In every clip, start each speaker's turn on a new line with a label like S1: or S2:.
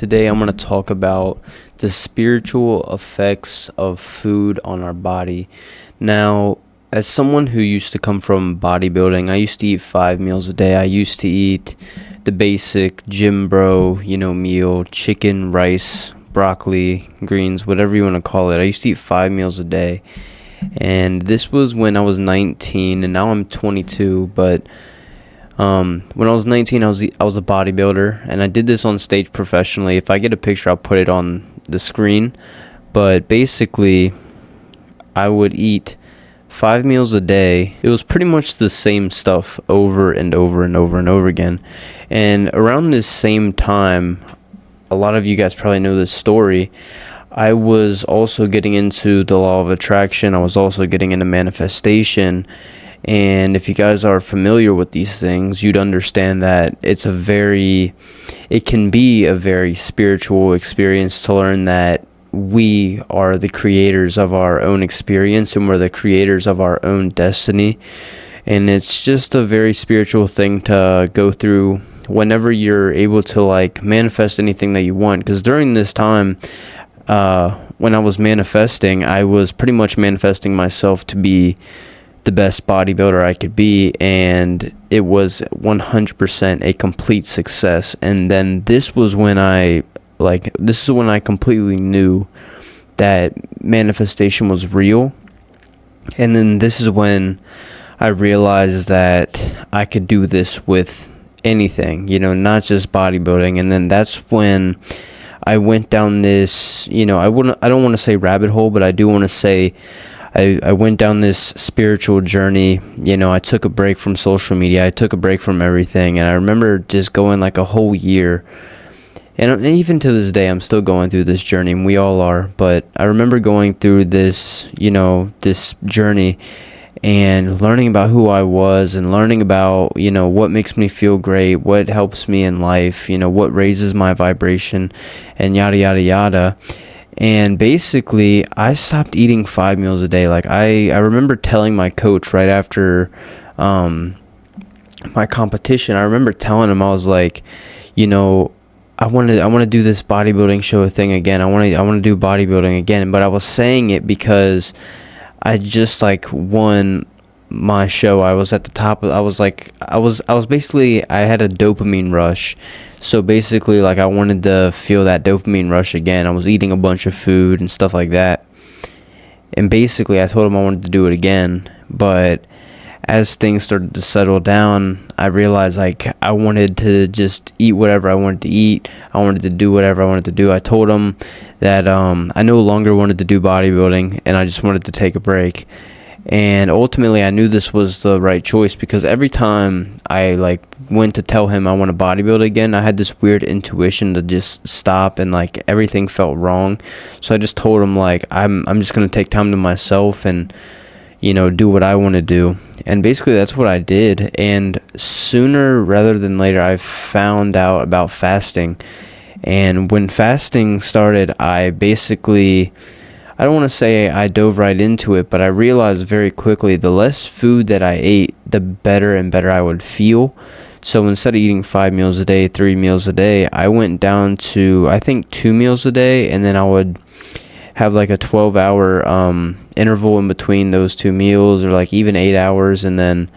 S1: Today, I'm going to talk about the spiritual effects of food on our body. Now, as someone who used to come from bodybuilding, I used to eat 5 meals a day. I used to eat the basic gym bro, meal, chicken, rice, broccoli, greens, whatever you want to call it. I used to eat 5 meals a day. And this was when I was 19, and now I'm 22, but when I was 19, I was a bodybuilder, and I did this on stage professionally. If I get a picture, I'll put it on the screen. But basically, I would eat 5 meals a day. It was pretty much the same stuff over and over and over and over again. And around this same time, a lot of you guys probably know this story. I was also getting into the law of attraction. I was also getting into manifestation. And if you guys are familiar with these things, you'd understand that it can be a very spiritual experience to learn that we are the creators of our own experience and we're the creators of our own destiny. And it's just a very spiritual thing to go through whenever you're able to manifest anything that you want. Because during this time, when I was manifesting, I was pretty much manifesting myself to be the best bodybuilder I could be, and it was 100% a complete success. And then this is when I completely knew that manifestation was real. And then this is when I realized that I could do this with anything, not just bodybuilding. And then that's when I went down this, I don't want to say rabbit hole, but I do want to say I went down this spiritual journey. I took a break from social media. I took a break from everything. And I remember just going a whole year. And even to this day, I'm still going through this journey, and we all are. But I remember going through this, this journey and learning about who I was and learning about, what makes me feel great, what helps me in life, what raises my vibration, and yada, yada, yada. And basically, I stopped eating 5 meals a day. I remember telling my coach right after my competition, I remember telling him, I was like, I want to do this bodybuilding show thing again. I want to do bodybuilding again. But I was saying it because I just won my show. I was at the top of, I was basically, I had a dopamine rush. So basically, I wanted to feel that dopamine rush again. I was eating a bunch of food and stuff like that. And basically, I told him I wanted to do it again. But as things started to settle down, I realized I wanted to just eat whatever I wanted to eat. I wanted to do whatever I wanted to do. I told him that I no longer wanted to do bodybuilding, and I just wanted to take a break. And ultimately, I knew this was the right choice, because every time I went to tell him I want to bodybuild again, I had this weird intuition to just stop, and everything felt wrong. So I just told him I'm just gonna take time to myself and do what I want to do. And basically that's what I did. And sooner rather than later, I found out about fasting. And when fasting started, I don't want to say I dove right into it, but I realized very quickly the less food that I ate, the better and better I would feel. So instead of eating 5 meals a day, 3 meals a day, I went down to, I think, 2 meals a day, and then I would have a 12-hour interval in between those 2 meals, or even 8 hours. And then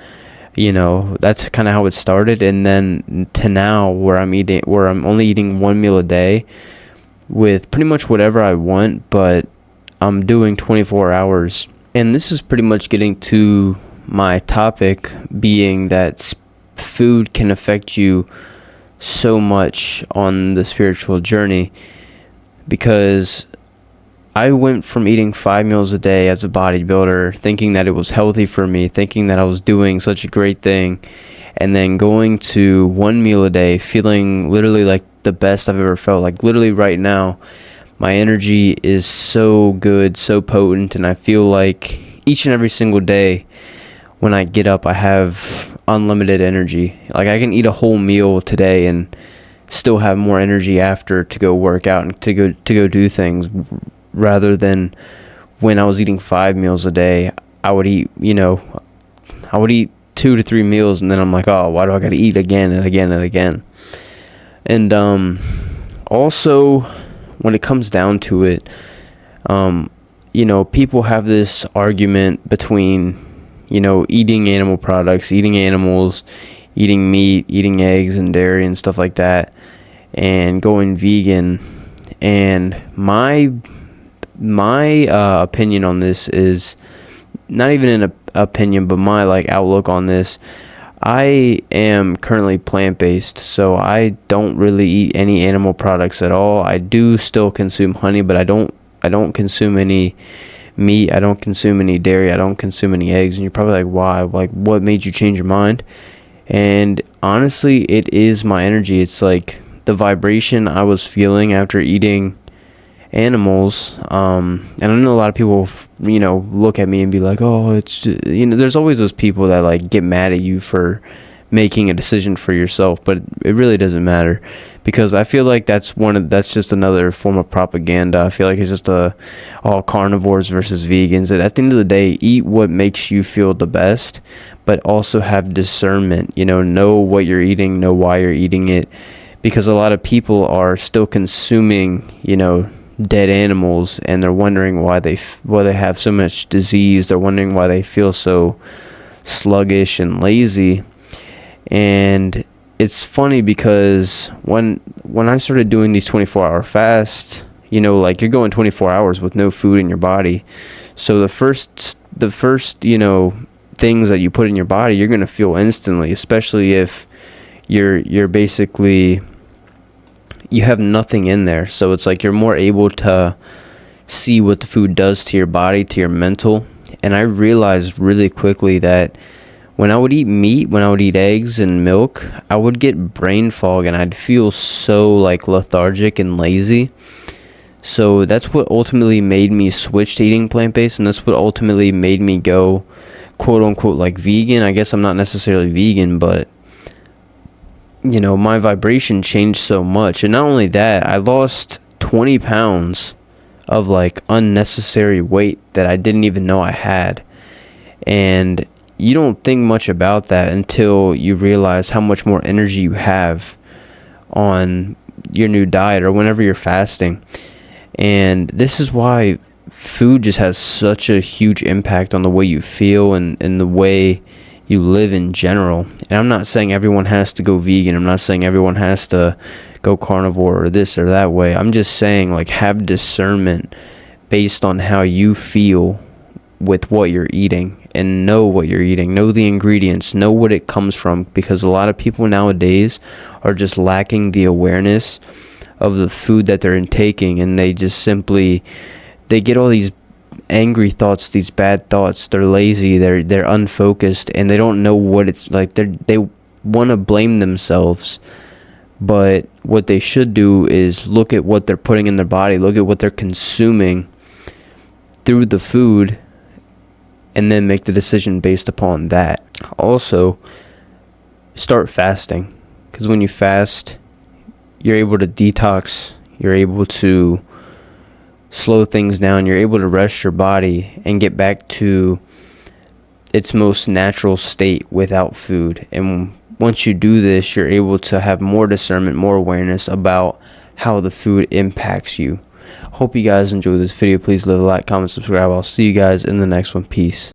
S1: that's kind of how it started. And then to now, where I'm only eating 1 meal a day with pretty much whatever I want, but I'm doing 24 hours. And this is pretty much getting to my topic, being that food can affect you so much on the spiritual journey. Because I went from eating 5 meals a day as a bodybuilder, thinking that it was healthy for me, thinking that I was doing such a great thing, and then going to 1 meal a day, feeling literally like the best I've ever felt. Literally right now, my energy is so good, so potent, and I feel like each and every single day when I get up, I have unlimited energy. I can eat a whole meal today and still have more energy after to go work out and to go do things. Rather than when I was eating 5 meals a day, I would eat 2 to 3 meals, and then I'm like, oh, why do I got to eat again and again and again? And also, when it comes down to it, people have this argument between, eating animal products, eating animals, eating meat, eating eggs and dairy and stuff like that, and going vegan. And my opinion on this is not even an opinion, but my outlook on this. I am currently plant-based, so I don't really eat any animal products at all. I do still consume honey, but I don't consume any meat. I don't consume any dairy. I don't consume any eggs. And you're probably like, why? What made you change your mind? And honestly, it is my energy. It's like the vibration I was feeling after eating animals. And I know a lot of people look at me and be like, oh, it's there's always those people that get mad at you for making a decision for yourself, but it really doesn't matter, because I feel like that's just another form of propaganda. I feel like it's just all carnivores versus vegans, and at the end of the day, eat what makes you feel the best, but also have discernment. Know what you're eating, know why you're eating it, because a lot of people are still consuming dead animals, and they're wondering why they have so much disease. They're wondering why they feel so sluggish and lazy. And it's funny because when I started doing these 24-hour fasts, you're going 24 hours with no food in your body. So the first things that you put in your body, you're going to feel instantly, especially if you're basically, you have nothing in there. So it's you're more able to see what the food does to your body, to your mental. And I realized really quickly that when I would eat meat, when I would eat eggs and milk, I would get brain fog, and I'd feel so lethargic and lazy. So that's what ultimately made me switch to eating plant-based, and that's what ultimately made me go quote unquote vegan. I guess I'm not necessarily vegan, but my vibration changed so much. And not only that, I lost 20 pounds of unnecessary weight that I didn't even know I had. And you don't think much about that until you realize how much more energy you have on your new diet or whenever you're fasting. And this is why food just has such a huge impact on the way you feel and the way you live in general. And I'm not saying everyone has to go vegan. I'm not saying everyone has to go carnivore or this or that way. I'm just saying have discernment based on how you feel with what you're eating, and know what you're eating, know the ingredients, know what it comes from, because a lot of people nowadays are just lacking the awareness of the food that they're intaking, and they just they get all these angry thoughts, these bad thoughts. They're lazy, they're unfocused, and they don't know what it's like. They want to blame themselves, but what they should do is look at what they're putting in their body, look at what they're consuming through the food, and then make the decision based upon that. Also, start fasting, because when you fast, you're able to detox, you're able to slow things down, you're able to rest your body and get back to its most natural state without food. And once you do this, you're able to have more discernment, more awareness about how the food impacts you. Hope you guys enjoyed this video. Please leave a like, comment, subscribe. I'll see you guys in the next one. Peace.